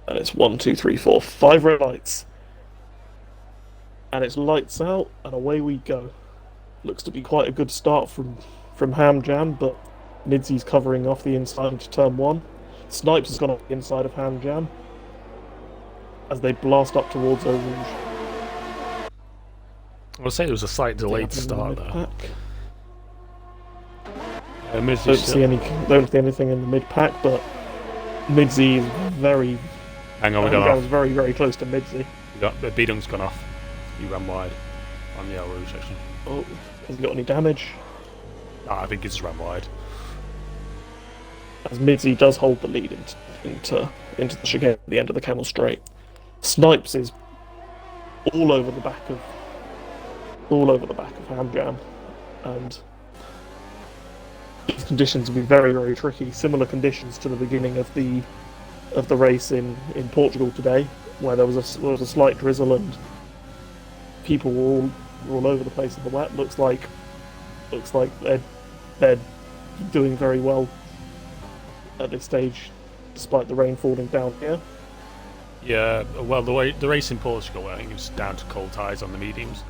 And it's one, two, three, four, five red lights. And it's lights out, and away we go. Looks to be quite a good start from Ham Jam, but Midsy's covering off the inside into turn one. Snipes has gone off the inside of Ham Jam as they blast up towards Eau Rouge. I would say there was a slight delayed start there. Don't see anything in the mid pack, but Midsy is very. Hang on, we got off. Was very, very close to Midsy. B-Dunk's gone off. He ran wide on the Eau Rouge section. Oh, has he got any damage? I think he's just ran wide. As Midsy does hold the lead into the chicane at the end of the Camel Straight. Snipes is all over the back of Ham Jam, and these conditions will be very, very tricky. Similar conditions to the beginning of the race in Portugal today, where there was a slight drizzle and people were all over the place in the wet. Looks like they're doing very well at this stage, despite the rain falling down here. Yeah, well, the race in Portugal, I think it was down to cold ties on the mediums.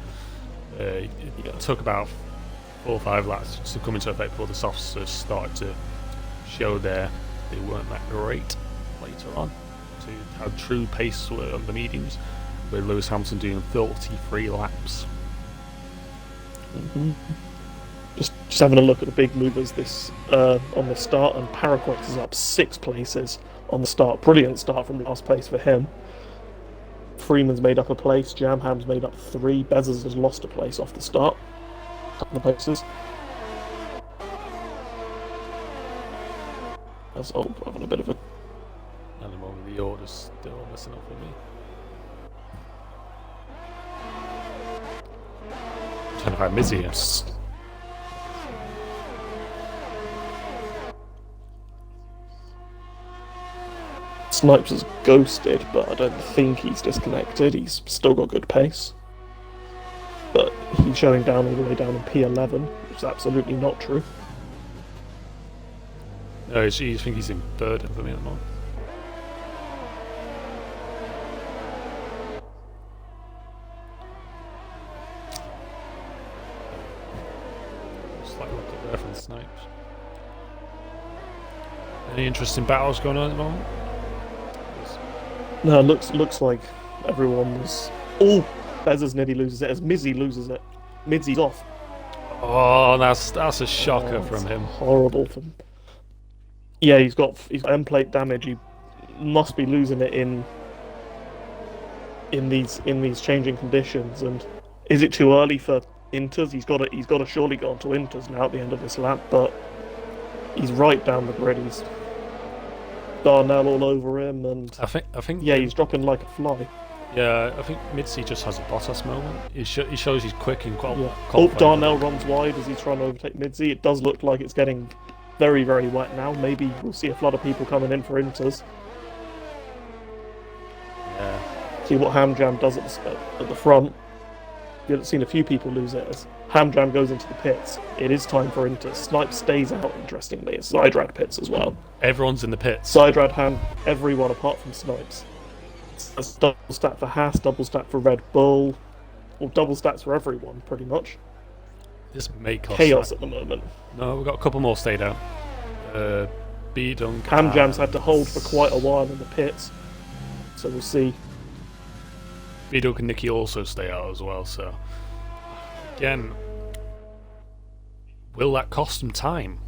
It took about 4 or 5 laps to come into effect before the softs started to show they weren't that great later on. To how true pace were on the mediums, with Lewis Hamilton doing 33 laps. Mm-hmm. Just having a look at the big movers on the start, and Paraquat is up 6 places on the start. Brilliant start from last place for him. Freeman's made up a place, Jamham's made up 3, Bezzers has lost a place off the start. Couple of places. That's having a bit of a. And the moment the order's still messing up with me. I'm trying to find Mizzy here. Snipes is ghosted, but I don't think he's disconnected. He's still got good pace. But he's showing down all the way down in P11, which is absolutely not true. No, I think he's in 3rd for me at the moment. Slight look up there from the Snipes. Any interesting battles going on at the moment? No, looks like everyone was. Oh, Bezzers nearly loses it as Mizzy loses it. Midsy's off. Oh, that's a shocker from him. Horrible from. Yeah, he's got end plate damage. He must be losing it in these changing conditions. And is it too early for Inters? He's got to surely go on to Inters now at the end of this lap, but he's right down the grid. He's Darnell all over him, and I think yeah, he's dropping like a fly. Yeah, I think Midsy just has a Bottas moment. He shows he's quick and quite. Yeah. Oh, Darnell runs wide as he's trying to overtake Midsy. It does look like it's getting very, very wet now. Maybe we'll see a flood of people coming in for Inters. Yeah. See what Ham Jam does at the front. You've seen a few people lose it as Ham Jam goes into the pits. It is time for Inters. Snipe stays out, interestingly. It's Sidrad pits as well. Everyone's in the pits. Sidrad, Ham, everyone apart from Snipes. It's double stat for Haas, double stat for Red Bull, or double stats for everyone, pretty much. This may cost chaos at the moment. No, we've got a couple more stayed out. B-Dunk. Ham Jam's had to hold for quite a while in the pits, so we'll see. B-Dunk and Nicky also stay out as well, so again, will that cost them time?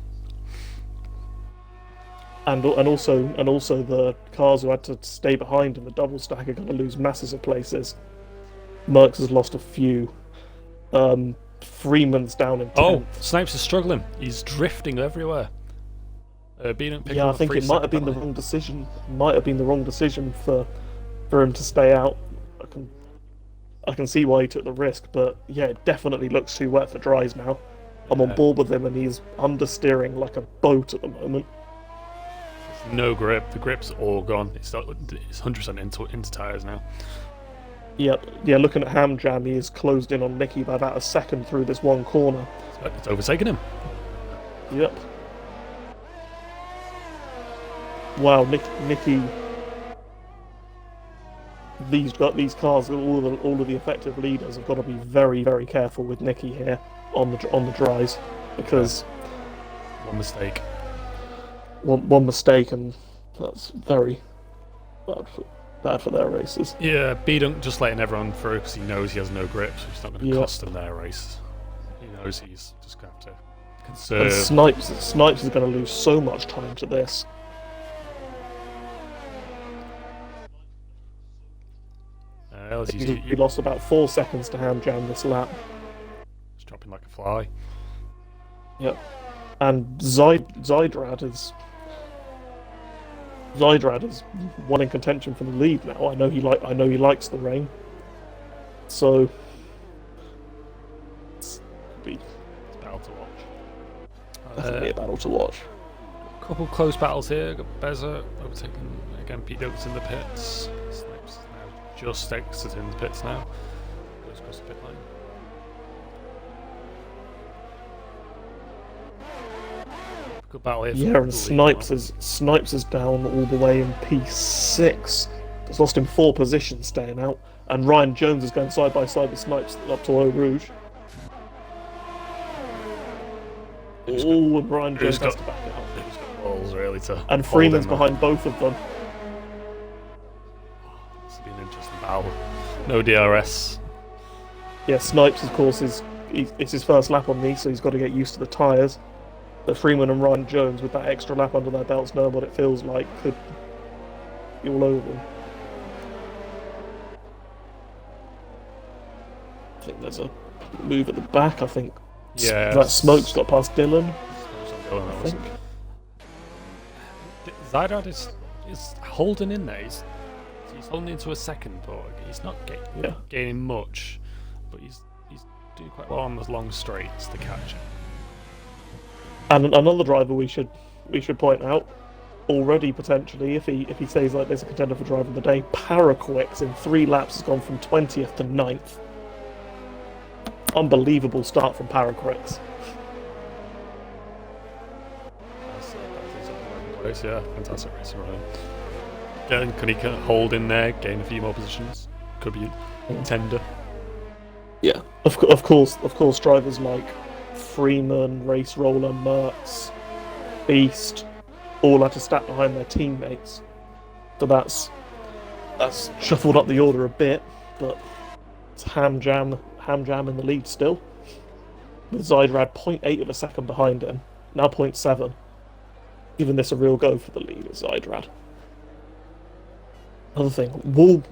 And also the cars who had to stay behind in the double stack are going to lose masses of places. Merckx has lost a few. Freeman's down in 10th. Oh, Snipes is struggling. He's drifting everywhere. Yeah, I think it might have been the wrong decision. Might have been the wrong decision for him to stay out. I can see why he took the risk, but yeah, it definitely looks too wet for dries now. I'm on board with him, and he's understeering like a boat at the moment. No grip. The grip's all gone. It's 100% into tyres now. Yep. Yeah, looking at Ham Jam, he is closed in on Nicky by about a second through this one corner. It's overtaken him. Yep. Wow, Nicky these cars, all of the effective leaders have got to be very, very careful with Nicky here on the dries, because one mistake. One mistake, and that's very bad for their races. Yeah, B-Dunk just letting everyone through because he knows he has no grip, so it's not going to cost him their race. He knows he's just going to have to conserve. And Snipes is going to lose so much time to this. He lost about 4 seconds to Ham Jam this lap. He's dropping like a fly. Yep. And Zydrad is one in contention for the lead now. I know he likes the rain. So it's a battle to watch. Definitely a battle to watch. Couple close battles here. Got Beza overtaking again. Pete Doak's in the pits. Snipes now just exiting the pits now. Goes across the pit line. Good battle here. Yeah, and Snipes is down all the way in P6. It's lost him 4 positions staying out, and Ryan Jones is going side by side with Snipes up to Eau Rouge. And Ryan Jones has to back it out. He's got balls really to. And Freeman's behind both of them. This will be an interesting battle. No DRS. Yeah, Snipes, of course, it's his first lap on these, so he's got to get used to the tyres. But Freeman and Ryan Jones, with that extra lap under their belts, knowing what it feels like, could be all over them. I think there's a move at the back. I think that Smoke's got past Dylan. I think. Zydrad is holding in there. He's holding into a second, but he's not gaining much. But he's doing quite well on those long straights to catch him. And another driver we should point out, already potentially, if he stays like this, a contender for driver of the day, Paraquix in 3 laps has gone from 20th to 9th. Unbelievable start from Paraquix. Yeah, fantastic racing run. Again, can he hold in there, gain a few more positions? Could be a contender. Yeah, of course, drivers like Freeman, Race Roller, Merckx, Beast, all had to stack behind their teammates. So that's shuffled up the order a bit, but it's Ham Jam in the lead still. With Zydrad 0.8 of a second behind him, now 0.7. Giving this a real go for the lead is Zydrad. Another thing, will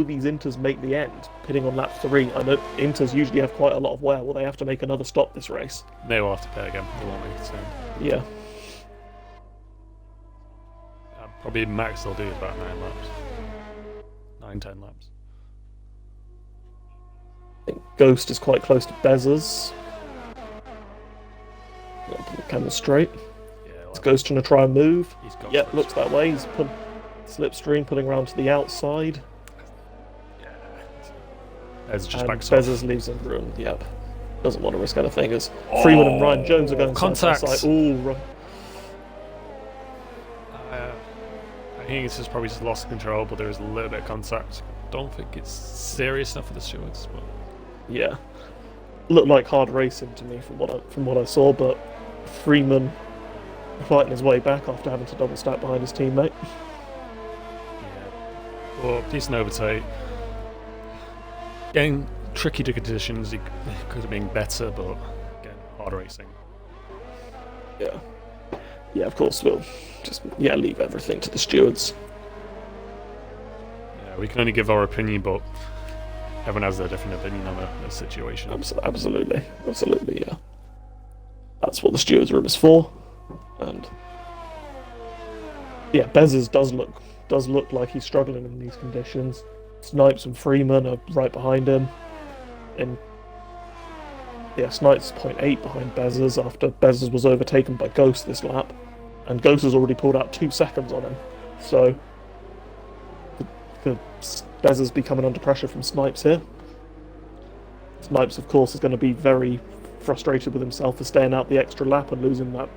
these Inters make the end, pitting on lap 3? I know Inters usually have quite a lot of wear. Will they have to make another stop this race? They will have to pit again. They won't make it soon. Yeah. Probably max they'll do is about 9 laps. 9-10 laps. I think Ghost is quite close to Beza's. Put the camera straight. Is Ghost trying to try and move? Yeah, looks that way. He's put slipstream, pulling around to the outside. Yeah. Bez just backs Beza's leaves him room. Yep. Doesn't want to risk anything as Freeman and Ryan Jones are going contact. side by side. Ooh, right. I think it's just probably just lost control, but there is a little bit of contact. Don't think it's serious enough for the stewards, but yeah, looked like hard racing to me from what I saw, but Freeman fighting his way back after having to double stack behind his teammate. Yeah, well, decent overtake. Getting tricky to conditions, he could have been better, but again, hard racing. Yeah, of course we'll just leave everything to the stewards. Yeah, we can only give our opinion, but everyone has their different opinion on a situation. Absolutely, yeah. That's what the stewards room is for, and yeah, Bezos does look like he's struggling in these conditions. Snipes and Freeman are right behind him, and yeah, Snipes 0.8 behind Bezos after Bezos was overtaken by Ghost this lap, and Ghost has already pulled out 2 seconds on him, so Bezos be coming under pressure from Snipes here. Snipes, of course, is going to be very frustrated with himself for staying out the extra lap and losing that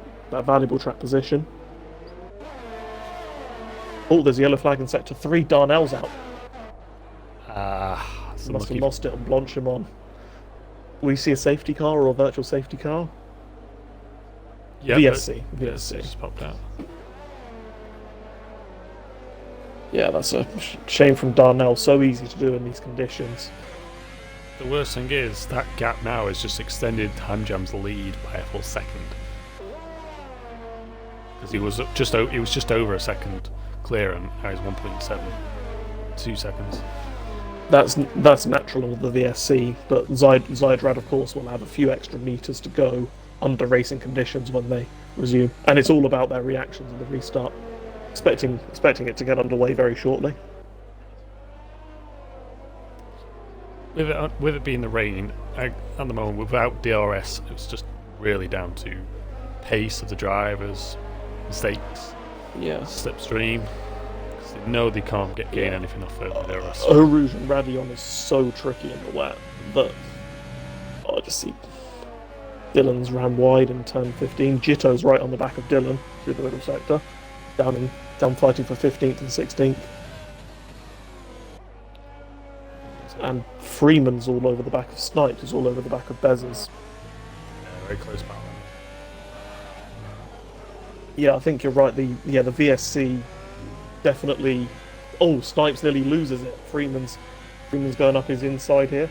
valuable track position. Oh, there's a yellow flag in sector 3. Darnell's out. It's Must have unlucky. lost it on Blanchimont. We see a safety car or a virtual safety car? Yeah, VSC. VSC just popped out. Yeah, that's a shame from Darnell. So easy to do in these conditions. The worst thing is that gap now has just extended Hamjam's lead by a full second. Because he was just over a second clear, and now he's 1.7, 2 seconds. That's natural of the VSC, but Zydrad, of course, will have a few extra meters to go under racing conditions when they resume, and it's all about their reactions in the restart. Expecting it to get underway very shortly. With it being the rain, at the moment, without DRS, it's just really down to pace of the drivers, mistakes, Yeah. slipstream. Because they know they can't gain anything off it with DRS. Rouge and Radion is so tricky in the wet that I just see Dylan's ran wide in turn 15. Jitto's right on the back of Dylan through the middle sector, down fighting for 15th and 16th. And Freeman's all over the back of Snipes, who's all over the back of Bezos. Yeah, very close battle. Yeah, I think you're right. The VSC definitely. Oh, Snipes nearly loses it. Freeman's going up his inside here.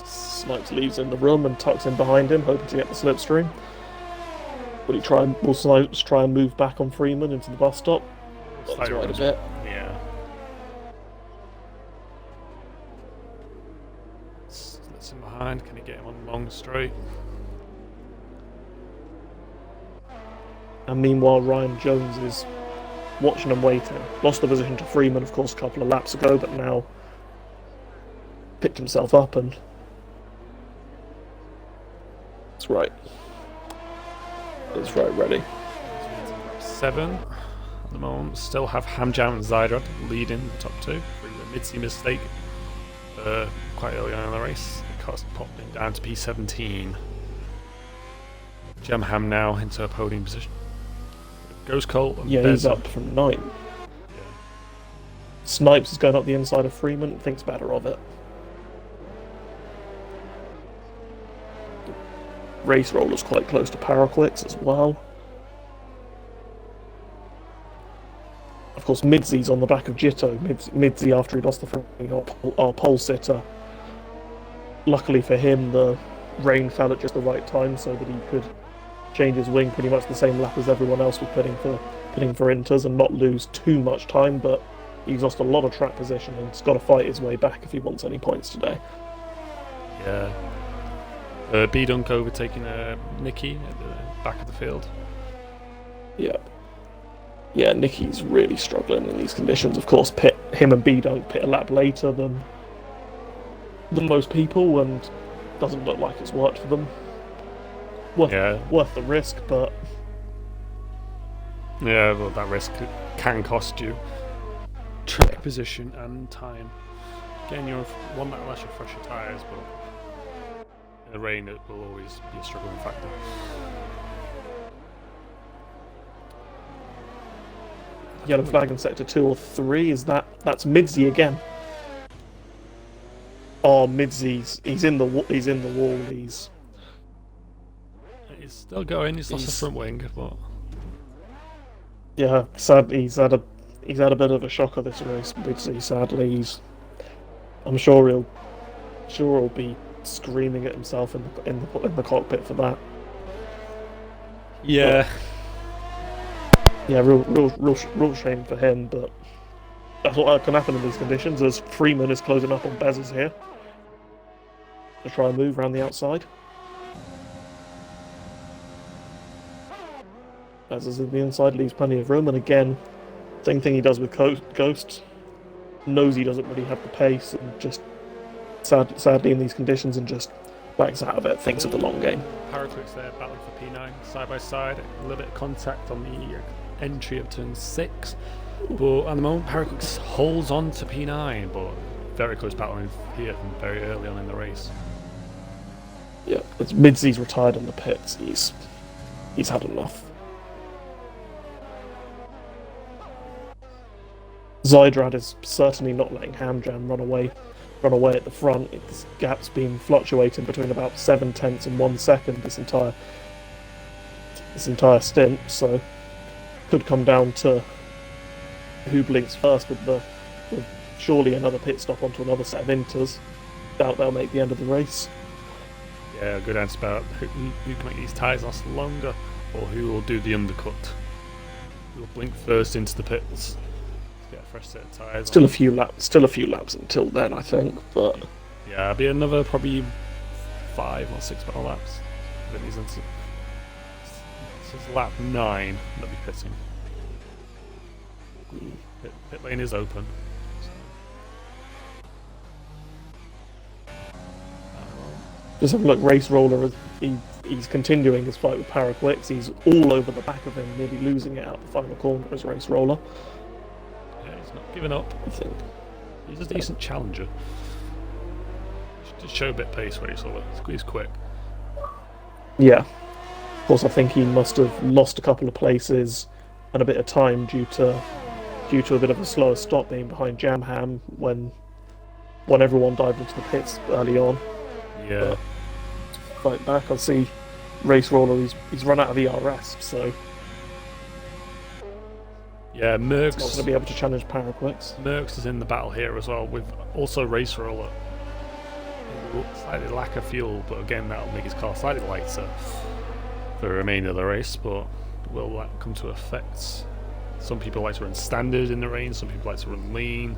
Snipes leaves in the room and tucks in behind him, hoping to get the slipstream. Will Snipes try and move back on Freeman into the bus stop? That's right a bit. Yeah. Slits him behind. Can he get him on the long straight? And meanwhile, Ryan Jones is watching and waiting. Lost the position to Freeman, of course, a couple of laps ago, but now picked himself up and that's right. It's right ready. 7 at the moment. Still have Hamjam and Zydrad leading the top two through a mid-sea mistake quite early on in the race. The car's popping down to P17. Jamham now into a podium position. Goes Colt. And Yeah, he's up from 9. Yeah. Snipes is going up the inside of Freeman, thinks better of it. Race Roller's quite close to Paraquix as well. Of course, Midzy's on the back of Jitto. Midzy, after he lost the front, our pole sitter. Luckily for him, the rain fell at just the right time so that he could change his wing pretty much the same lap as everyone else was putting for Inters and not lose too much time, but he's lost a lot of track position and he's got to fight his way back if he wants any points today. Yeah. B-Dunk overtaking Nicky at the back of the field. Yeah, Nicky's really struggling in these conditions. Of course, him and B-Dunk pit a lap later than most people, and doesn't look like it's worked for them. Worth the risk, but yeah, well, that risk can cost you track position and time. Getting your one that will actually fresh your tyres, but in the rain it will always be a struggling factor. Yellow flag in sector 2 or 3, that's Midzy again. Oh, Midzy's he's in the wall. He's still going. He's lost the front wing, but yeah, sadly he's had a bit of a shocker this race. Midzy, sadly, I'm sure he'll be screaming at himself in the cockpit for that. yeah. Yeah, real shame for him, but that's what can happen in these conditions, as Freeman is closing up on Bezos here to try and move around the outside. Bezos in the inside leaves plenty of room, and again, same thing he does with Ghost. Knows he doesn't really have the pace, and just sadly in these conditions, and just backs out of it, thinks of the long game. Paraquix there battling for P9 side by side. A little bit of contact on the entry of turn 6, but at the moment Paraquix holds on to P9, but very close battling here from very early on in the race. Yeah, it's Midzy's retired in the pits. He's had enough. Zydrad is certainly not letting Hamjam run away at the front. This gap's been fluctuating between about 7/10 and 1 second this entire stint, so could come down to who blinks first with surely another pit stop onto another set of inters. Doubt they'll make the end of the race. Yeah, good answer about who can make these tyres last longer, or who will do the undercut. Who will blink first into the pits. Get a fresh set of tyres. Still a few laps until then, I think. But yeah, it'll be another probably 5 or 6 more laps. This is lap 9 that will be pitting. Pit lane is open. just have a look. Race Roller, he's continuing his fight with Paraquix. He's all over the back of him, nearly losing it out the final corner as Race Roller. Yeah, he's not giving up. I think He's a decent challenger. Just show a bit of pace, Race Roller. He's quick. Yeah. Of course, I think he must have lost a couple of places and a bit of time due to a bit of a slower stop being behind Jamham when everyone dived into the pits early on. Yeah. But fight back, I see Race Roller, he's run out of ERS, so Yeah, he's not going Merckx. to be able to challenge Paraquix. Merckx is in the battle here as well, with also Race Roller. Slightly lack of fuel, but again that'll make his car slightly lighter for the remainder of the race, but will that come to effect? Some people like to run standard in the rain, some people like to run lean,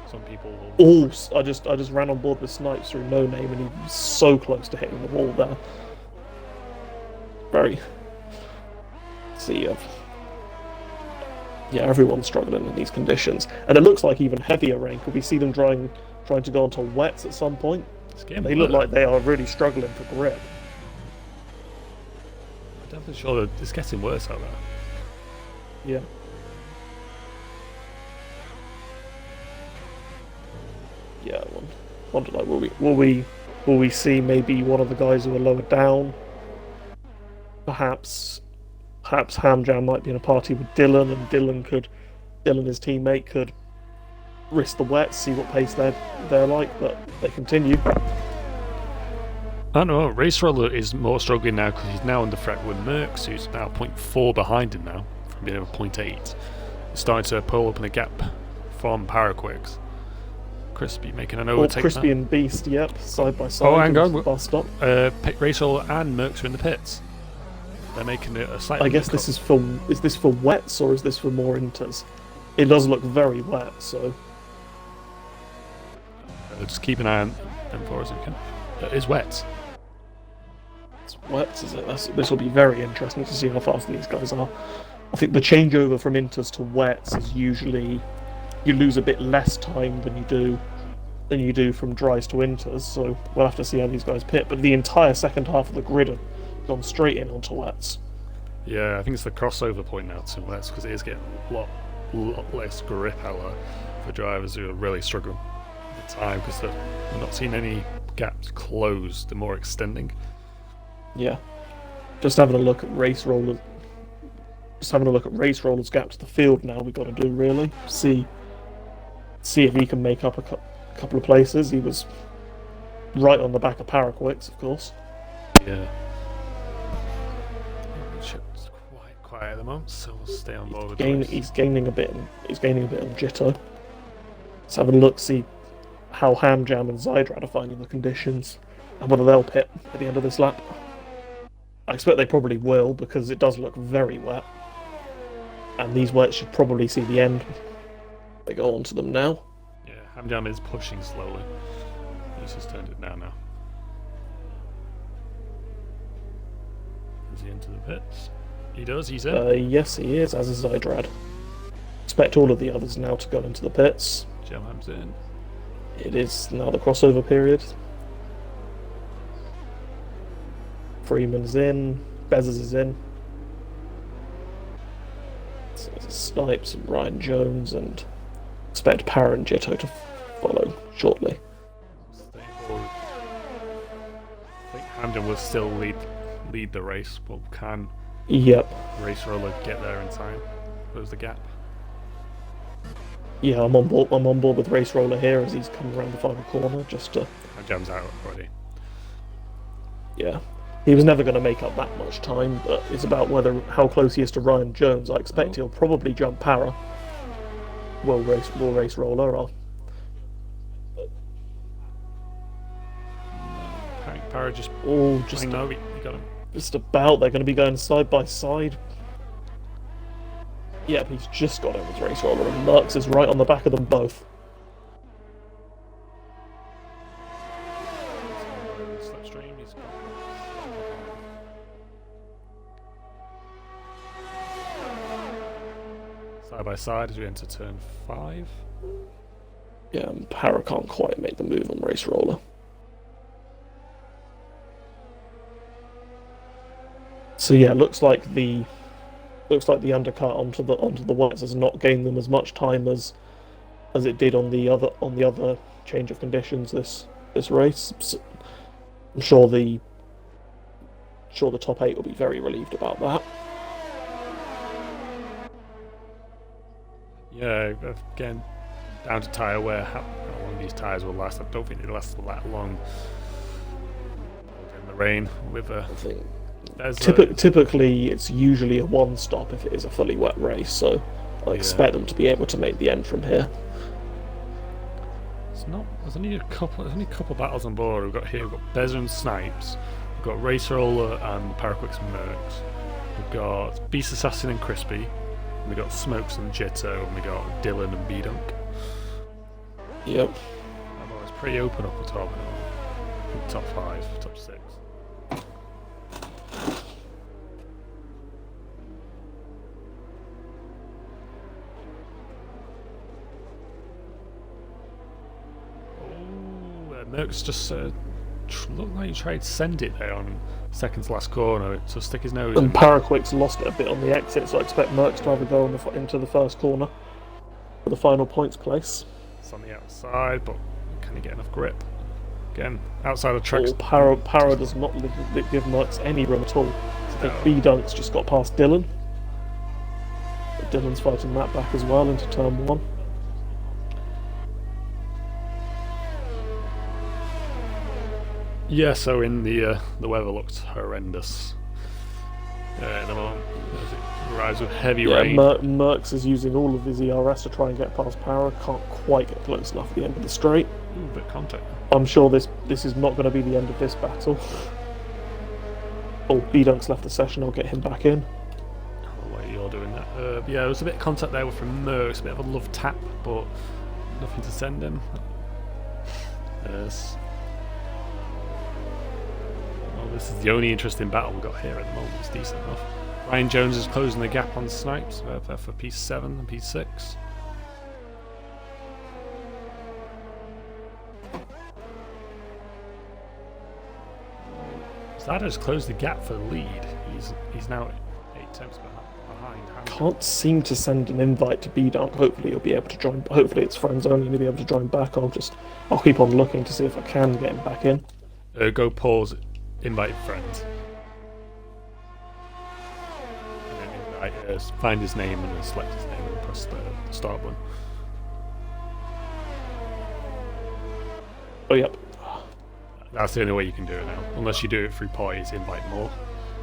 some people will... I just ran on board with Snipes through No Name and he was so close to hitting the wall there. Very... See, yeah, everyone's struggling in these conditions. And it looks like even heavier rain. Could we see them trying to go onto wets at some point? They look like they are really struggling for grip. I'm definitely sure that it's getting worse out there. Yeah. Yeah, I wonder like will we see maybe one of the guys who are lower down? Perhaps Hamjam might be in a party with Dylan, and Dylan, his teammate, could risk the wet, see what pace they're like, but they continue. I don't know, Race Roller is more struggling now because he's now under threat with Merckx, who's now 0.4 behind him now, from being over 0.8. He's starting to pull up in a gap from Paraquix. Crispy making an overtake. Crispy now. and Beast, yep, side by side. Oh, hang on. Bus stop. Race Roller and Merckx are in the pits. They're making it a slightly... I guess this is this for wets or is this for more inters? It does look very wet, so just keep an eye on them for us if you can. It is wet. it's wet, is it? This will be very interesting to see how fast these guys are. I think the changeover from inters to wets is usually you lose a bit less time than you do from dries to inters, so we'll have to see how these guys pit. But the entire second half of the grid have gone straight in onto wets. Yeah, I think it's the crossover point now to wets because it is getting a lot less grip out there for drivers who are really struggling with time because they're not seeing any gaps closed, they're more extending. Yeah. Just having a look at Race Roller. Just having a look at Race Roller's gap to the field now. We've got to do really see if he can make up a couple of places. He was right on the back of Paraquix, of course. Yeah. It's quite quiet at the moment, so we'll stay on board with this. He's gaining a bit on Jitto. Let's have a look, see how Hamjam and Zydrad are finding the conditions and whether they'll pit at the end of this lap. I expect they probably will because it does look very wet. And these wets should probably see the end. They go onto them now. Yeah, Hamjam is pushing slowly. He's just turned it down now. Is he into the pits? He does, he's in. Yes, he is, as is Zydrad. Expect all of the others now to go into the pits. Jamham's in. It is now the crossover period. Freeman's in. Bezos is in. So there's Snipes and Ryan Jones, and expect Parra and Jitto to follow shortly. Staying forward. I think Hamjam will still lead the race, but can Yep. Race Roller get there in time? Close the gap. Yeah, I'm on board. I'm on board with Race Roller here as he's coming around the final corner. Just to, That jam's out already. yeah, he was never going to make up that much time, but it's about whether how close he is to Ryan Jones. I expect Oh, he'll probably jump Para. Will Race Roller. Para just. Oh, just No, he got him. just about. They're going to be going side by side. Yep, he's just got him with Race Roller, and Merckx is right on the back of them both. Slipstream, he's got. Side by side as we enter turn 5. Yeah, and Para can't quite make the move on Race Roller. So yeah, looks like the undercut onto the whites has not gained them as much time as it did on the other change of conditions this race. So I'm sure the top 8 will be very relieved about that. Yeah, again, down to tyre wear, how long these tyres will last. I don't think they last that long in the rain with a. I think typically it's usually a one stop if it is a fully wet race, so I expect them to be able to make the end from here. It's not. There's only a couple battles on board. We've got Bezer and Snipes. We've got Race Roller and Paraquix and Merckx. We've got Beast Assassin and Crispy. And we've got Smokes and Jitto, and we got Dylan and B-Dunk. Yep. It's pretty open up the top. Top 5, top 6. Merckx just looked like he tried to send it there on second to last corner to stick his nose. And Paraquix lost it a bit on the exit, so I expect Merckx to have a go into the first corner for the final points place. It's on the outside, but can he get enough grip? Again, outside the track. Para does not give Merckx any room at all. I think B-Dunk's just got past Dylan. But Dylan's fighting that back as well into turn 1. Yeah, so in the weather looked horrendous at the moment. It arrives with heavy rain. Merckx is using all of his ERS to try and get past Para. Can't quite get close enough at the end of the straight. Ooh, bit of contact. I'm sure this is not going to be the end of this battle. Oh, B-Dunk's left the session. I'll get him back in. Oh, wait, you're doing that. Yeah, there was a bit of contact there from Merckx, a bit of a love tap, but nothing to send him. Yes. This is the only interesting battle we've got here at the moment. It's decent enough. Ryan Jones is closing the gap on Snipes for piece 7 and piece 6. Zada has closed the gap for the lead. He's now 8 tenths behind. Can't seem to send an invite to B-Dunk. Hopefully he'll be able to join. Hopefully it's friends only and he'll be able to join back. I'll keep on looking to see if I can get him back in. Go pause. Invite friends. And then find his name and then select his name and press the start button. Oh, yep. That's the only way you can do it now. Unless you do it through parties, invite more.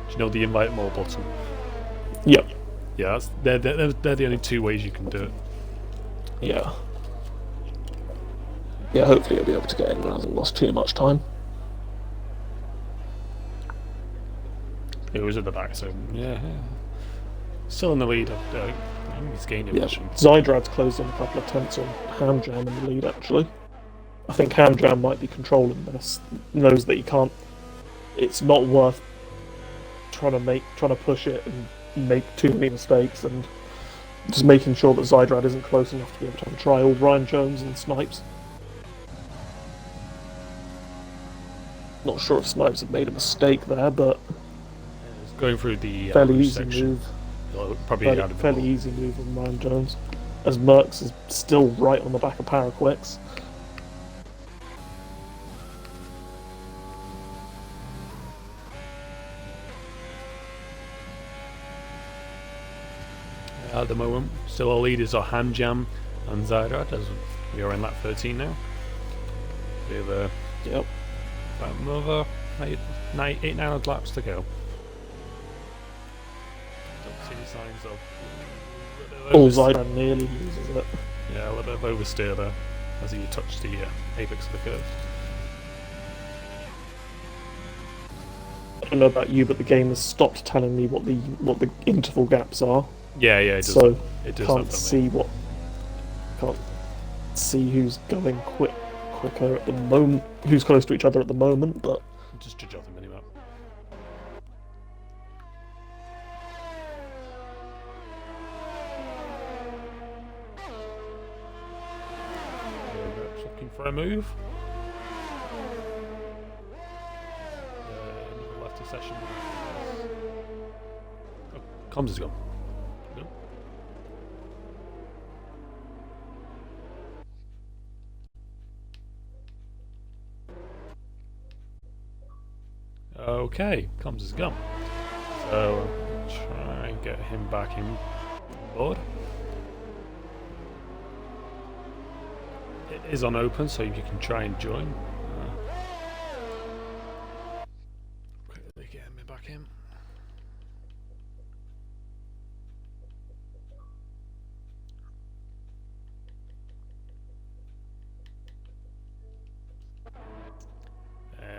Do you know the invite more button? Yep. Yeah, they're the only 2 ways you can do it. Yeah. Yeah, hopefully he'll be able to get in. I haven't lost too much time. It was at the back, so yeah. Still in the lead. I think he's gained a position. Zydrad's closed in a couple of tenths on Hamjam in the lead, actually. I think Hamjam might be controlling this. Knows that he can't. It's not worth trying to push it and make too many mistakes, and just making sure that Zydrad isn't close enough to be able to have a trial. Ryan Jones and Snipes. Not sure if Snipes have made a mistake there, but going through the fairly easy section. Move. Probably fairly easy move on Ryan Jones, as Merckx is still right on the back of Paraquix. At the moment, still our leaders are Hamjam, and Zyrad, as we are in lap 13 now. With Yep. about another 8-9 laps to go. Don't see any signs of. Oh, Zyran nearly loses it. Yeah, a little bit of oversteer there as he touched the apex of the curve. I don't know about you, but the game has stopped telling me what the interval gaps are. Yeah, it does. So It does can't that for see me. can't see who's going quicker at the moment, who's close to each other at the moment. But Just judge off the minimap. Looking for a move. Left a session. Oh, comms is gone. Go. Okay, comms is gone. So try and get him back in board. It is on open, so you can try and join. Quickly get him back in.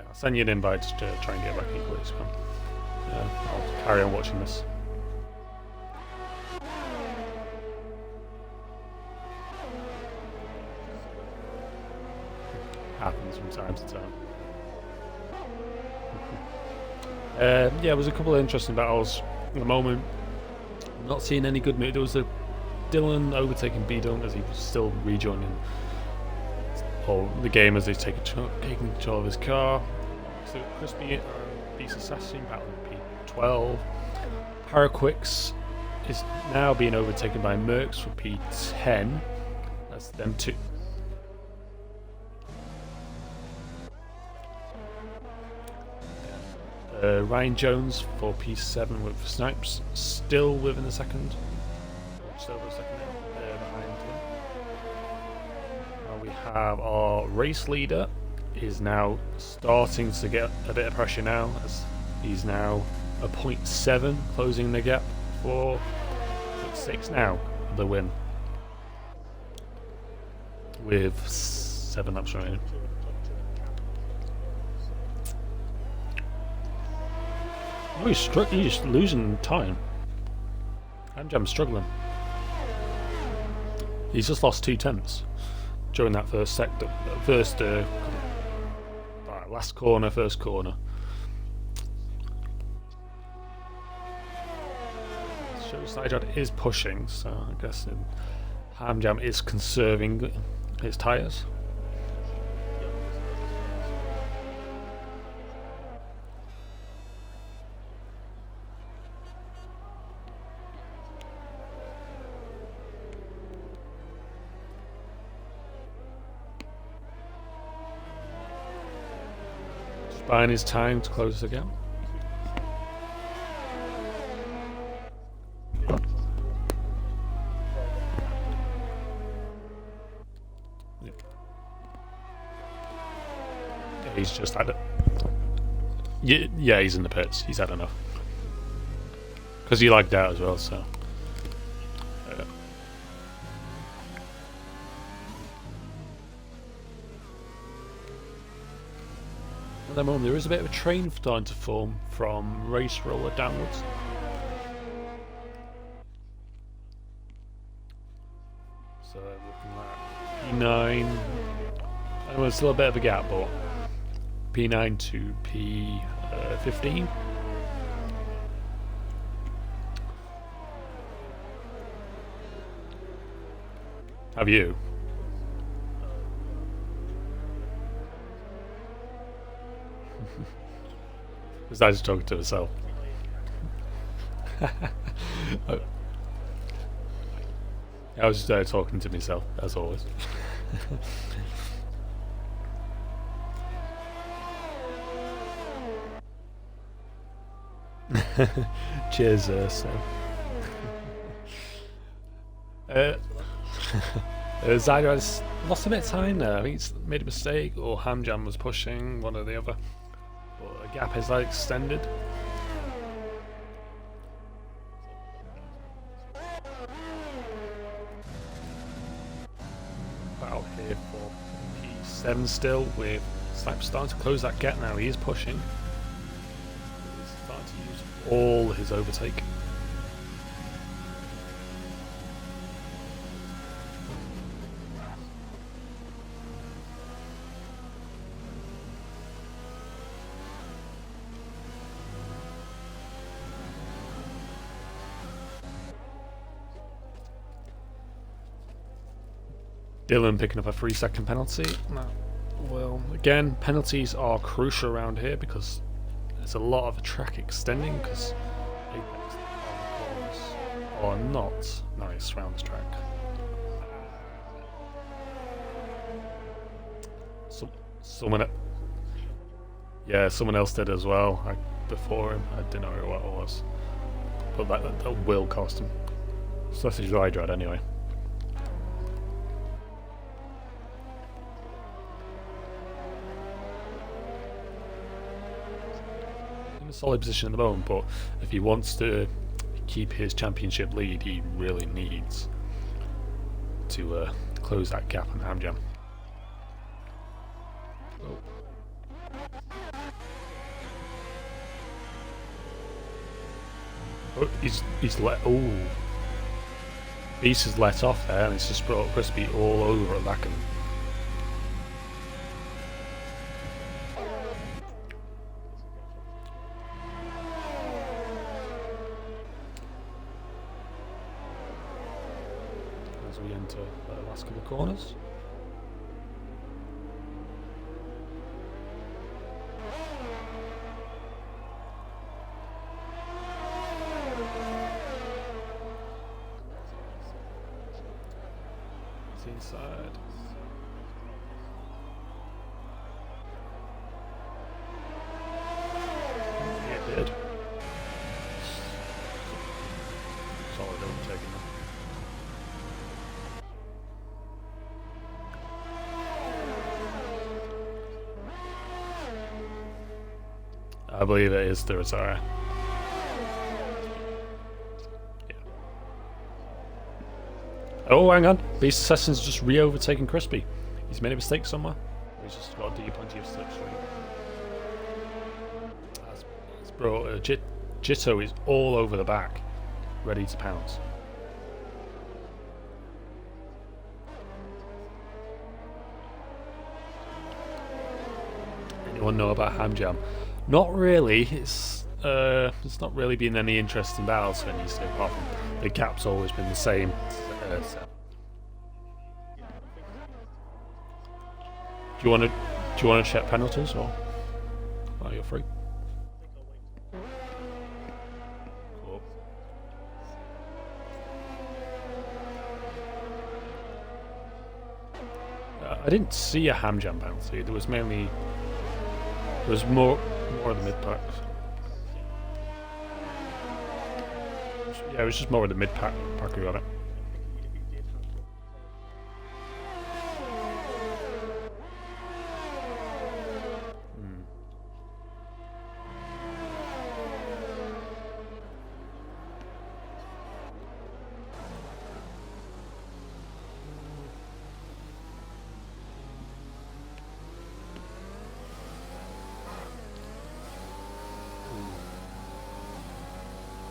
I'll send you an invite to try and get back in, please. I'll carry on watching this. Happens from time to time. Yeah, there was a couple of interesting battles at the moment. Not seeing any good move. There was a Dylan overtaking B-Dunk as he was still rejoining the game as he's taking control of his car. So Crispy and Beast Assassin battling P12. Paraquix is now being overtaken by Mercs for P10. That's them two. Ryan Jones for P7 with Snipes still within the second. Still the second now, behind him. We have our race leader is now starting to get a bit of pressure now as he's now a 0.7 closing the gap for 6 now the win with 7 laps remaining. Oh, he's losing time. Hamjam's struggling. He's just lost 2/10 during that first sector, last corner, first corner. Shows Sidejad is pushing, so I guess Hamjam is conserving his tyres. Buying his time to close the gap. He's just had it. Yeah, he's in the pits. He's had enough. Because he lagged out as well, so. At the moment, there is a bit of a train starting to form from race roller downwards. So looking at P9. I know it's still a bit of a gap, but P9 to P15. Have you? Because I was talking to myself. I was just talking to myself, as always. Cheers, Sam. Zydra's lost a bit of time there. I think he's made a mistake, or Hamjam was pushing, one or the other. But the gap is like extended. Out here for P7 still, with Snipe starting to close that gap now. He is pushing. He's starting to use all his overtake. Dylan picking up a 3-second penalty. No. Well, again, penalties are crucial around here because there's a lot of track extending because Apex are not nice around this track. Someone else did as well before him. I didn't know what it was, but that will cost him. So that's his ride anyway. Solid position at the moment, but if he wants to keep his championship lead, he really needs to close that gap on Hamjam. Oh, he's let. Oh, Beast has let off there, and it's just brought Crispy all over at back. As we enter the last couple of corners. It's inside. Yeah, it did. Solid overtaking them. I believe it is the Rotara. Yeah. Oh, hang on. Beast Assassin's just re-overtaken Crispy. He's made a mistake somewhere. He's just got to do plenty of slipstream. That's bro. Jitto is all over the back, ready to pounce. Anyone know about Hamjam? Not really. It's not really been any interesting battles for any so apart from the gap's always been the same. Do you want to check penalties or? Oh, you're free. Cool. I didn't see a Hamjam penalty. There was more of the mid packs. Yeah, it was just more of the mid pack who got it.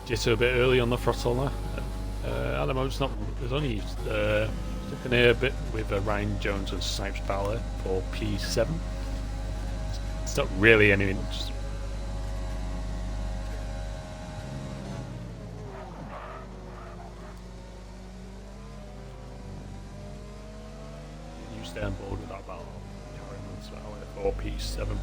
Jitto a bit early on the throttle there. At the moment, it's not. There's only something here a bit with Ryan Jones and Snipes Balor for P7. It's not really anything. Just you stay on board with that battle. For P7.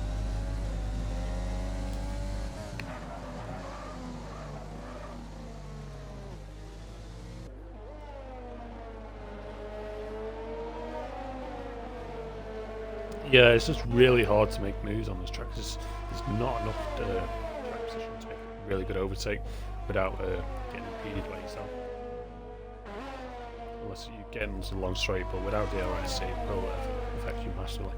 Yeah, it's just really hard to make moves on this track. There's not enough track position to make a really good overtake without getting impeded by yourself. unless you get into the long straight, but without DRS it will affect you massively.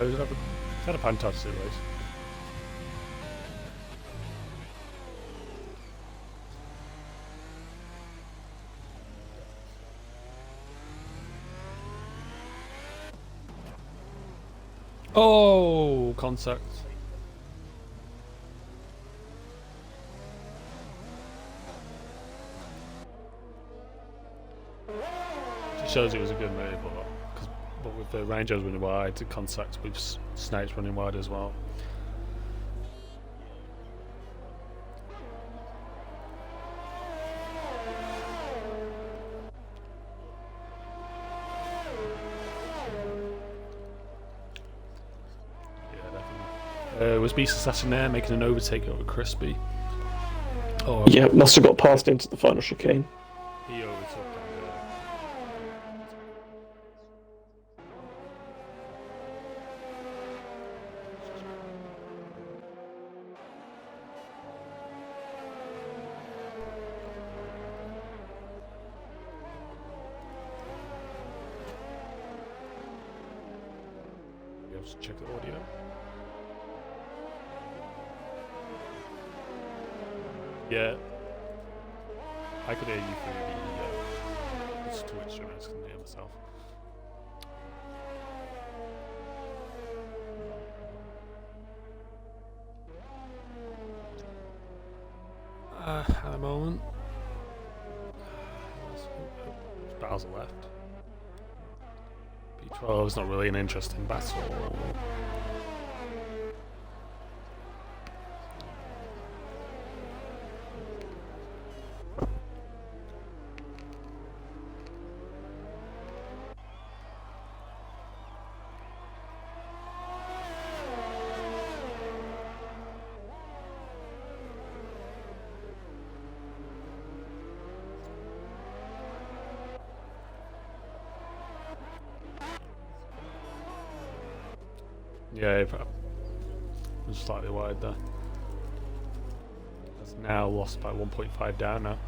He's had a fantastic race. Oh, contact. It shows it was a good move, but with the Rangers running wide, the contact with Snakes running wide as well. Was Beast Assassin there making an overtake over Crispy? Oh, yeah, must have got past into the final chicane. He overtook you have to check the audio. Yeah, I could hear you through the Twitch and I couldn't hear myself. At the moment, Bowser left. B12 is not really an interesting battle. Yeah, was slightly wide there. That's now lost by 1.5 down now.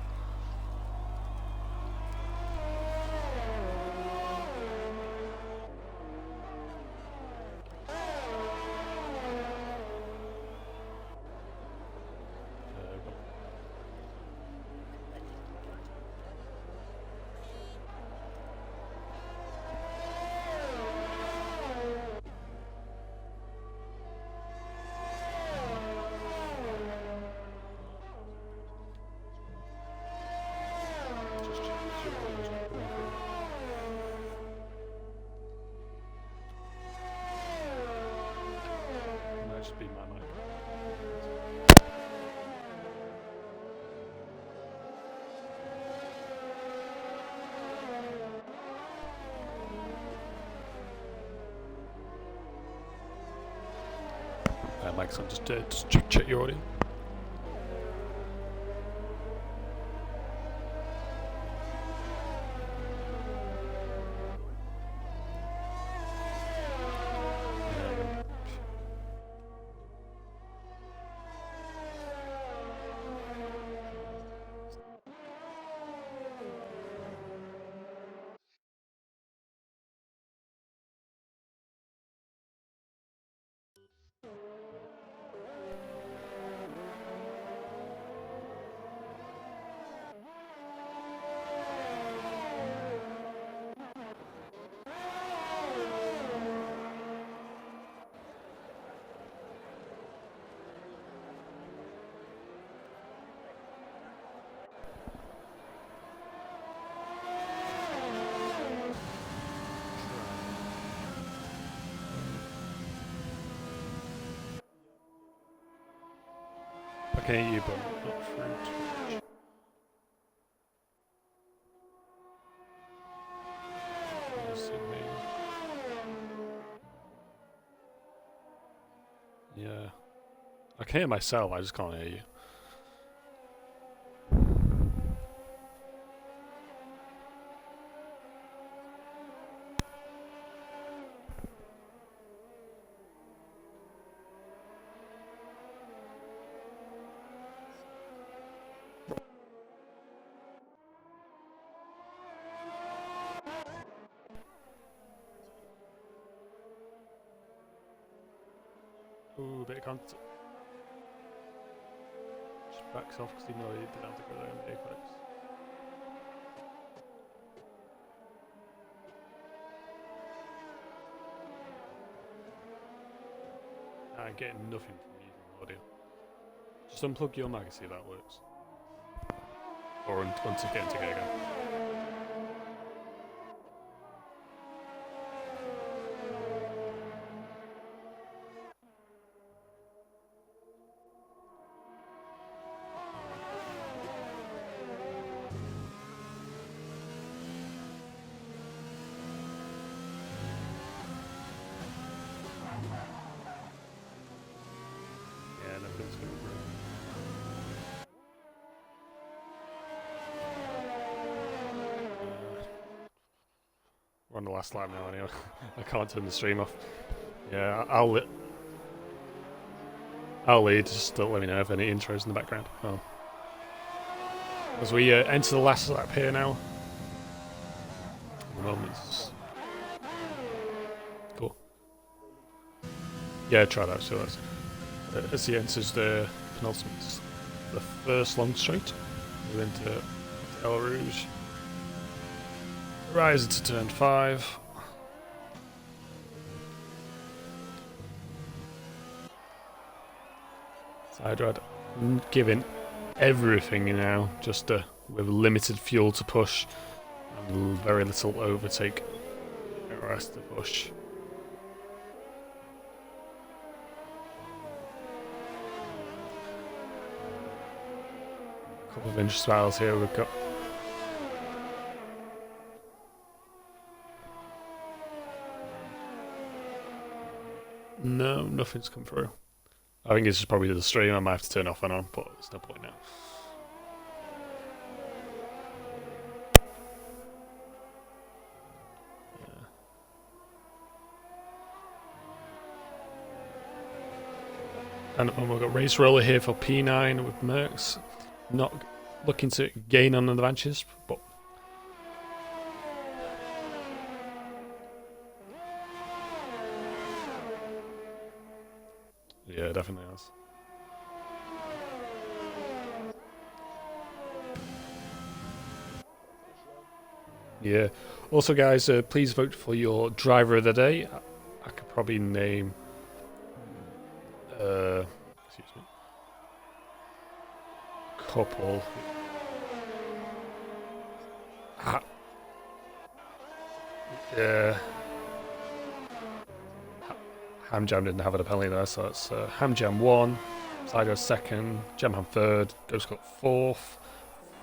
Just be my mic. Mike's on, just check your audio. I can hear you, but not through Twitch. Yeah. I can hear myself, I just can't hear you. Ooh, a bit of contact. Just backs off because he know he didn't have to go there in the apex. I'm getting nothing from you from audio. Just unplug your mag and see if that works. Or untick it and tick it again. Yeah, nothing's coming through. We're on the last lap now anyway. I can't turn the stream off. Yeah, I'll lead, just let me know if any intros in the background. Oh. As we enter the last lap here now. At the moment, cool. Yeah, try that. So that's as he enters the penultimate, the first long straight, move into El Rouge. Rise into turn 5. Side ride, giving everything now, just with limited fuel to push and very little overtake. The rest to push. A couple of interest battles here we've got. No, nothing's come through. I think it's just probably the stream. I might have to turn off and on, but there's no point now. And we've got Race Roller here for P9 with Mercs. Not looking to gain on the advantages, but yeah, definitely has. Yeah. Also, guys, please vote for your driver of the day. I could probably name. Excuse me. Couple. Yeah. Hamjam didn't have a penalty there, so it's Hamjam 1, Sido 2nd, Jamham 3rd, Ghost got 4th,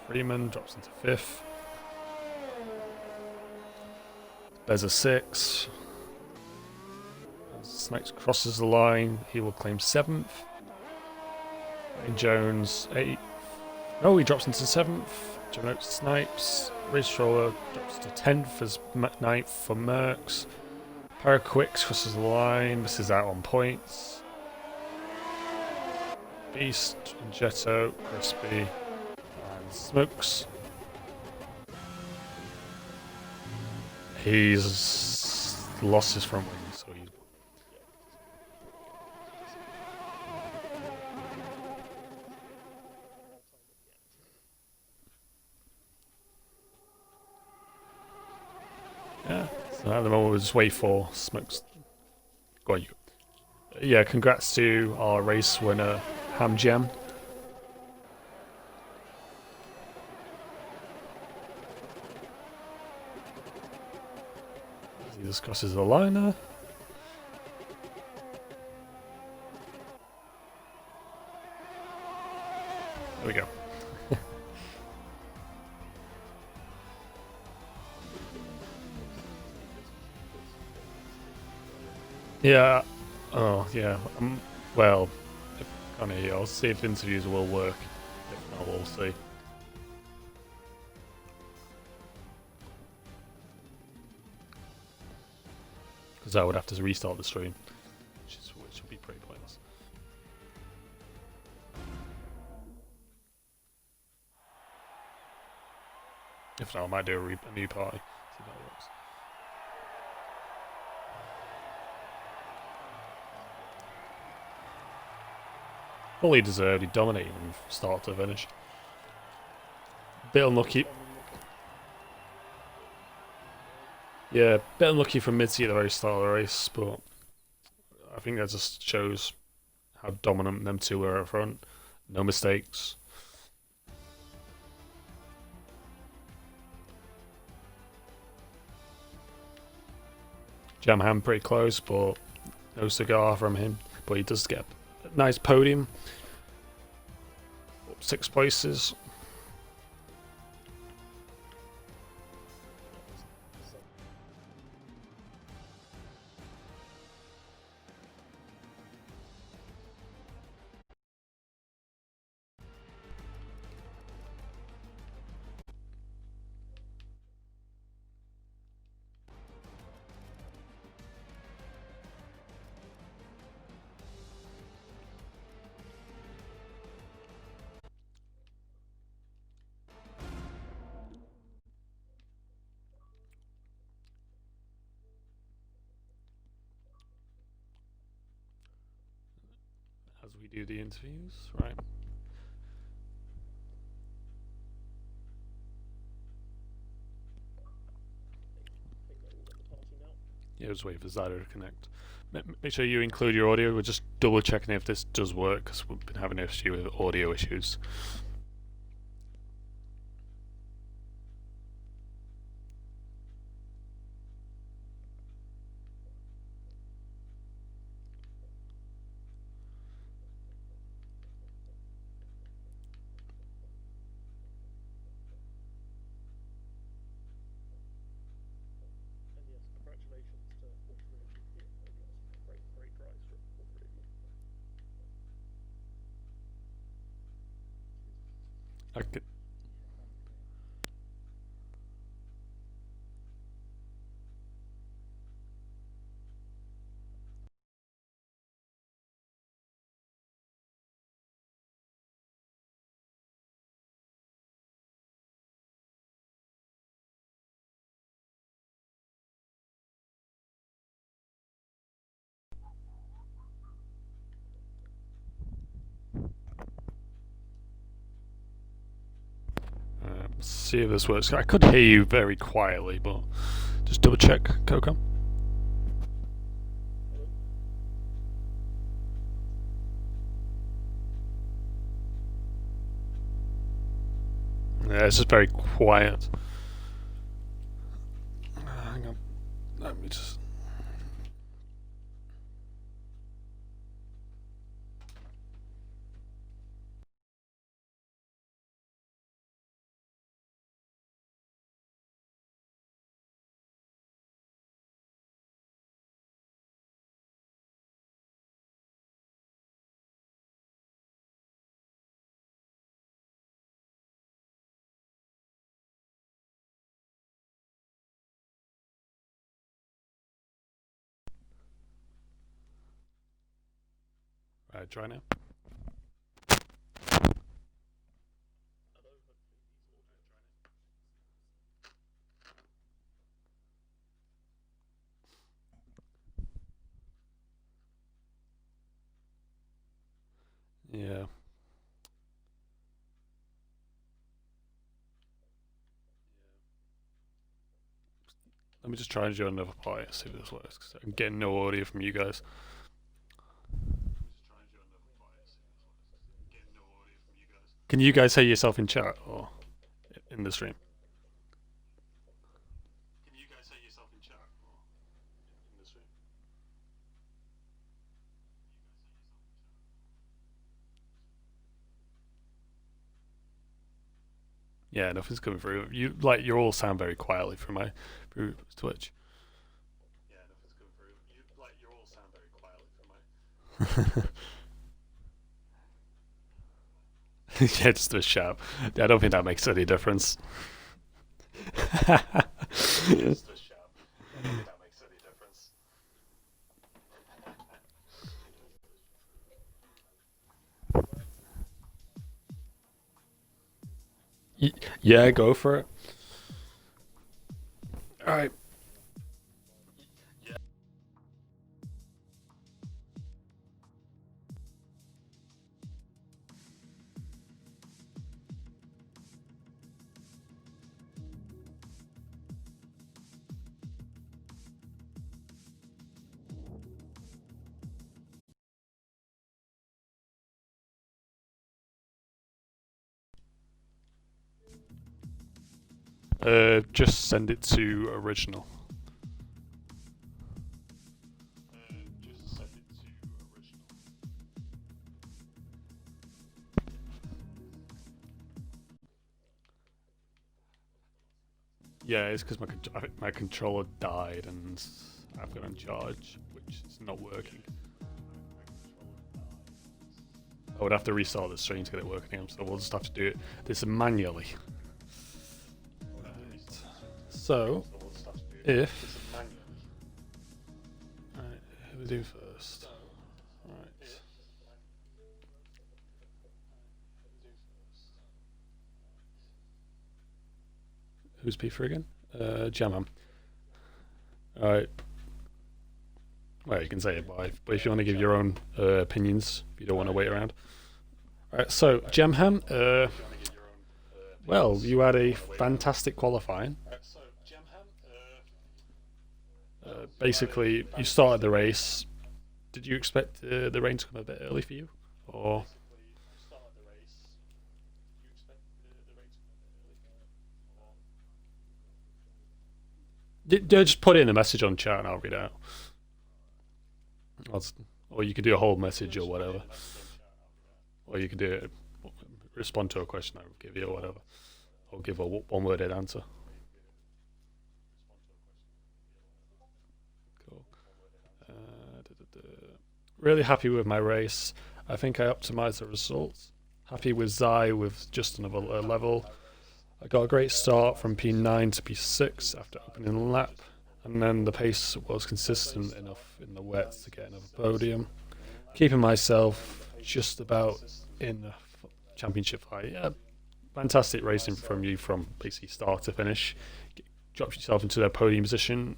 Freeman drops into 5th, Beza 6th, Snipes crosses the line, he will claim 7th, and Jones 8th, no, he drops into 7th, Jones Snipes, Race Roller drops to 10th as 9th for Mercs, Paraquix crosses the line, misses out on points. Beast, Jetto, Crispy, and Smokes. He's lost his front wing, so he's. Yeah, so at the moment we'll just wait for Smokes. Go on, you. Yeah, congrats to our race winner, Hamjam. He just crosses the line there. There we go. Yeah. Oh, yeah. Well, trying to hear. I'll see if interviews will work. If not, we'll see. Because I would have to restart the stream, which would be pretty pointless. If not, I might do a new party. See if that works. Fully deserved. He dominated from start to finish. Bit unlucky. Yeah, bit unlucky from Mitzi at the very start of the race, but I think that just shows how dominant them two were up front. No mistakes. Jam Ham pretty close, but no cigar from him. But he does get a nice podium. 6 places. As we do the interviews, right? Yeah, just wait for Zyder to connect. Make sure you include your audio. We're just double checking if this does work because we've been having an issue with audio issues. Okay. See if this works. I could hear you very quietly, but just double check, Coco. Yeah, it's just very quiet. Hang on. Let me just. Right, try now. Yeah. Let me just try and join another party and see if this works. Cause I'm getting no audio from you guys. Can you guys hear yourself in chat or in the stream? Can you guys hear yourself in chat or in the stream? Yeah, nothing's coming through. You all sound very quietly through Twitch. Yeah, nothing's coming through. You all sound very quietly through my. Yeah, just a shout. I don't think that makes any difference. Yeah, go for it. All right. Just send it to original. Yeah, it's because my controller died and I've got on charge, which is not working. I would have to restart the stream to get it working, so we'll just have to do this manually. Right. So, if who we do first? Right. Who's P for again? Jamam. Alright. Well, you can say it live, but if you want to give your own opinions, if you don't want to wait around. Alright, so Jamham, well, you had a fantastic qualifying. Basically, you started the race. Did you expect the rain to come a bit early for you, or? Just put in a message on chat and I'll read it out. Or you could do a whole message or whatever. Or you could do it, respond to a question I would give you or whatever. Or give a one-worded answer. Cool. Really happy with my race. I think I optimized the results. Happy with Zai with just another level. I got a great start from P9 to P6 after opening the lap, and then the pace was consistent enough in the wet to get another podium. Keeping myself just about in the championship fight. Yeah, fantastic racing from you from basically start to finish. Dropped yourself into the podium position,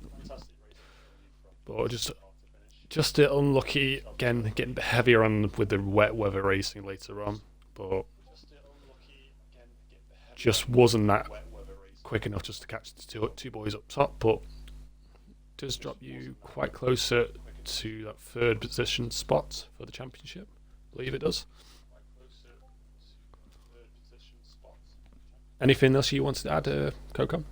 but just a bit unlucky again, getting a bit heavier on with the wet weather racing later on, but just wasn't that quick enough just to catch the two boys up top, but does drop you quite closer to that third position spot for the championship. I believe it does. Anything else you wanted to add, Coco?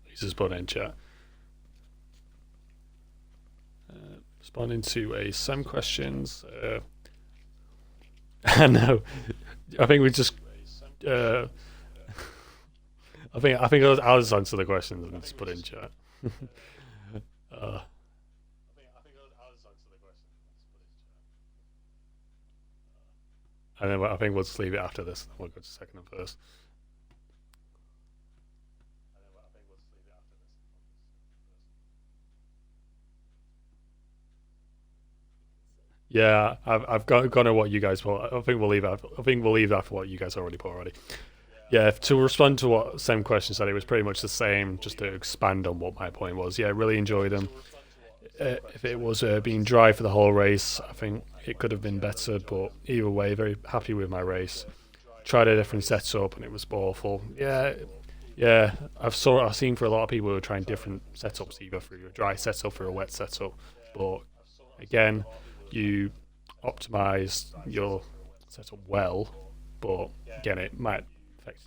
He's just put in chat. Responding to some questions. I know. I think we just. I think I'll just answer the questions and just put in chat. And then I think we'll just leave it after this. We'll go to second and first. Yeah, I've gone on what you guys put. I think we'll leave that. I think we'll leave that for what you guys already put already. Yeah, to respond to what Sam question said, it was pretty much the same. Just to expand on what my point was. Yeah, really enjoyed them. If it was being dry for the whole race, I think it could have been better. But either way, very happy with my race. Tried a different setup and it was awful. Yeah. I've seen for a lot of people who are trying different setups, either for a dry setup or a wet setup. But again, you optimize your setup well, but again, it might affect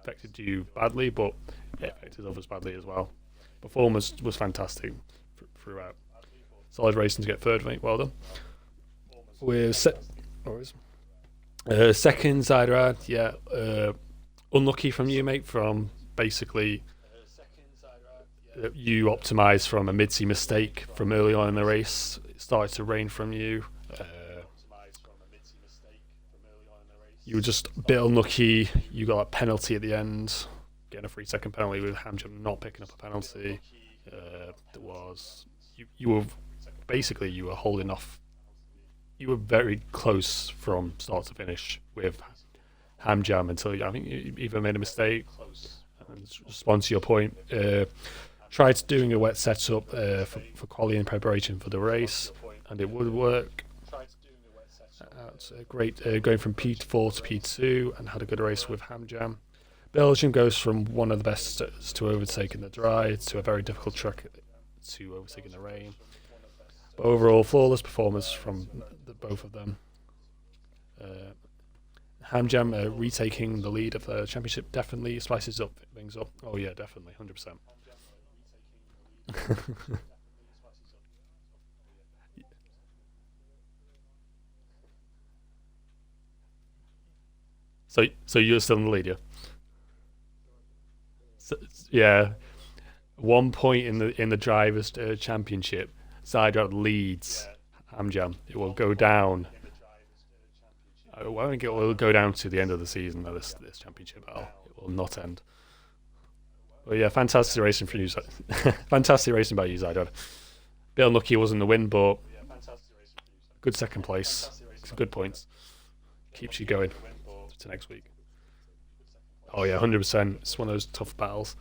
affected you badly, but it affected others badly as well. Performance was fantastic throughout. Solid racing to get third, mate. Well done. We're second Zydrad, yeah. Unlucky from you, mate. From basically you optimised from a mid-sea mistake from early on in the race. It started to rain from you. You were just a bit unlucky. You got a penalty at the end, getting a 3-second penalty with Hamjam not picking up a penalty. There was you were basically you were holding off. You were very close from start to finish with Hamjam until I think you either made a mistake. And respond to your point, tried doing a wet setup for quality and preparation for the race, and it would work. It's great going from P4 to P2 and had a good race with Hamjam. Belgium goes from one of the best to overtaking the dry to a very difficult track to overtaking the rain. But overall, flawless performance from both of them. Hamjam retaking the lead of the championship definitely spices up things up. Oh yeah, definitely, 100%. So you're still in the lead, yeah? So, yeah, 1 point in the drivers' championship. Zydrad leads Hamjam. It will go down. I think it will go down to the end of the season. This championship battle. It will not end. But yeah, fantastic racing for you. Fantastic racing by you, Zydrad. Bit unlucky it wasn't the win, but good second place. Some good points. Keeps you going to next week. Oh yeah, 100%. It's one of those tough battles.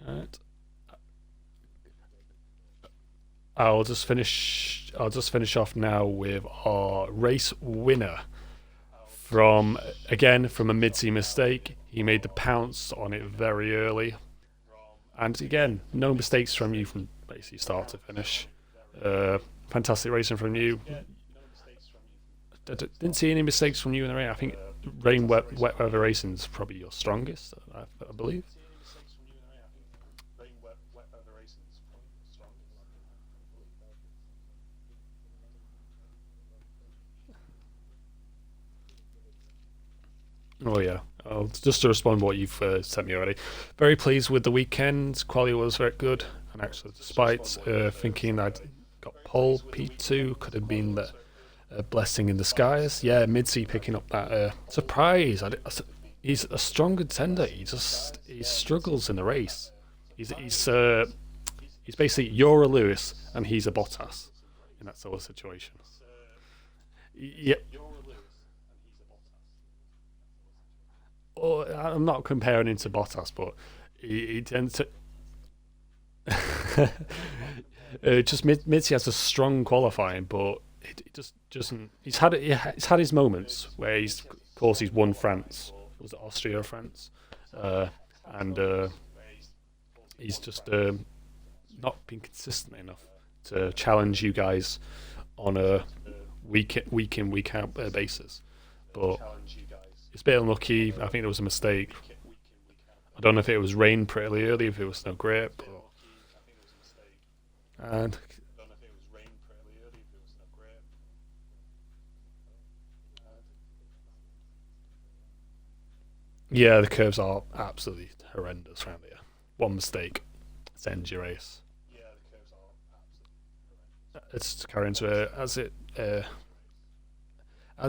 Alright. I'll just finish off now with our race winner from a mid-sea mistake. He made the pounce on it very early, and again, no mistakes from you from basically start to finish. Fantastic racing from you. Didn't see any mistakes from you in the rain. I think wet weather racing is probably your strongest, I believe. Oh yeah. Just to respond to what you've sent me already. Very pleased with the weekend. Quality was very good, and actually, despite thinking I'd got pole P2, could have been the blessing in disguise. Yeah, Midsea picking up that surprise. He's a strong contender. He struggles in the race. He's basically you're a Lewis and he's a Bottas in that sort of situation. Yeah. I'm not comparing him to Bottas, but he tends to. Just Mitzi has a strong qualifying, but it just doesn't. He's had his moments where of course, he's won France. Was it Austria or France? And he's just not been consistent enough to challenge you guys on a week in week out basis. But it's a bit unlucky. I think there was a mistake. I don't know if it was rain pretty early, if it was no grip. And yeah, the curves are absolutely horrendous around here. One mistake, it ends your race. It's carrying to as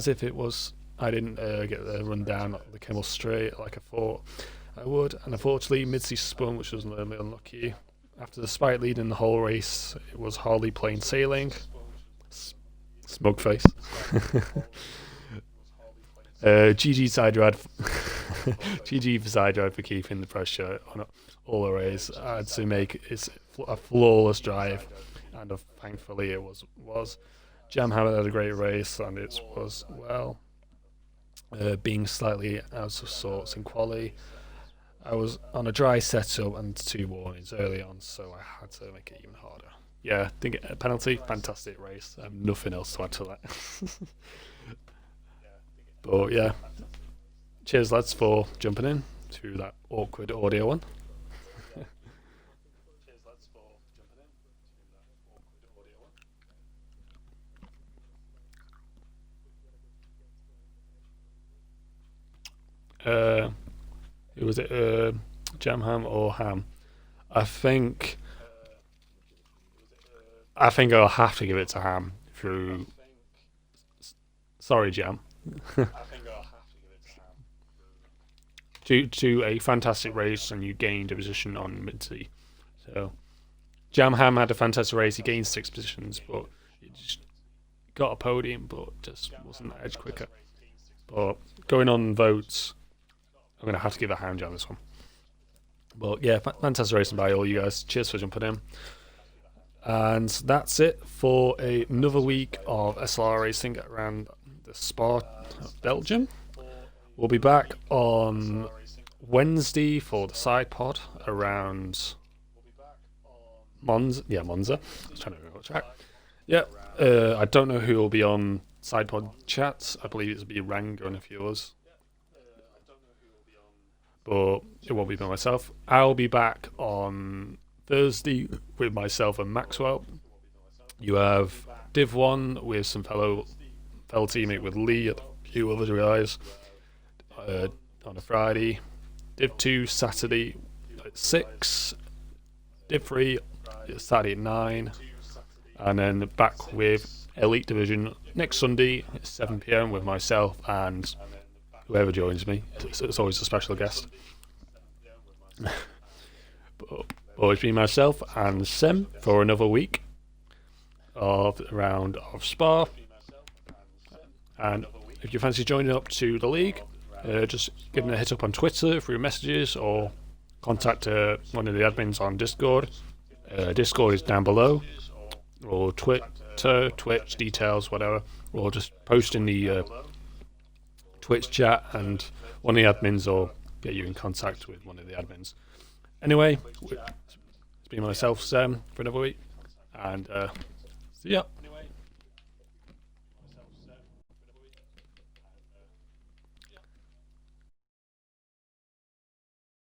if it was I didn't get the run down the Kimmel Straight like I thought I would, and unfortunately Midseason spun, which was a little bit unlucky. After despite leading the whole race, it was hardly plain sailing. Smug face. GG side ride. GG for side ride for keeping the pressure on all the race. I had to make it a flawless drive, and thankfully it was. Jam Hammer had a great race, and it was well. Being slightly out of sorts in quali, I was on a dry setup and 2 warnings early on, so I had to make it even harder. Yeah, didn't get a penalty. Fantastic race. Nothing else to add to that. But yeah, cheers lads for jumping in to that awkward audio one. Who was it? Jam Ham or Ham? I think I'll have to give it to Ham through. Sorry, Jam. to a fantastic race, and you gained a position on mid-sea. So Jam Ham had a fantastic race. He gained 6 positions, but he just got a podium, but just wasn't that edge quicker. But going on votes, I'm going to have to give a Ham Jam this one. But yeah, fantastic racing by all you guys. Cheers for jumping in. And that's it for another week of SLR racing around the Spa of Belgium. We'll be back on Wednesday for the side pod around Monza. Yeah, Monza. I was trying to remember what track. Yeah, I don't know who will be on side pod chats. I believe it'll be Rango and a few others. But it won't be by myself. I'll be back on Thursday with myself and Maxwell. You have Div 1 with some fellow teammate with Lee and a few other guys on a Friday. Div 2 Saturday at 6. Div 3 Saturday at 9. And then back with Elite Division next Sunday at 7 PM with myself and whoever joins me. It's always a special guest. But it's been myself and Sim for another week of a round of Spa. And if you fancy joining up to the league, just give them a hit up on Twitter through messages or contact one of the admins on Discord. Discord is down below, or Twitter, Twitch details, whatever, or just post in the Twitch chat and one of the admins will get you in contact with one of the admins. Anyway, it's been myself, Sam, for another week, and see ya.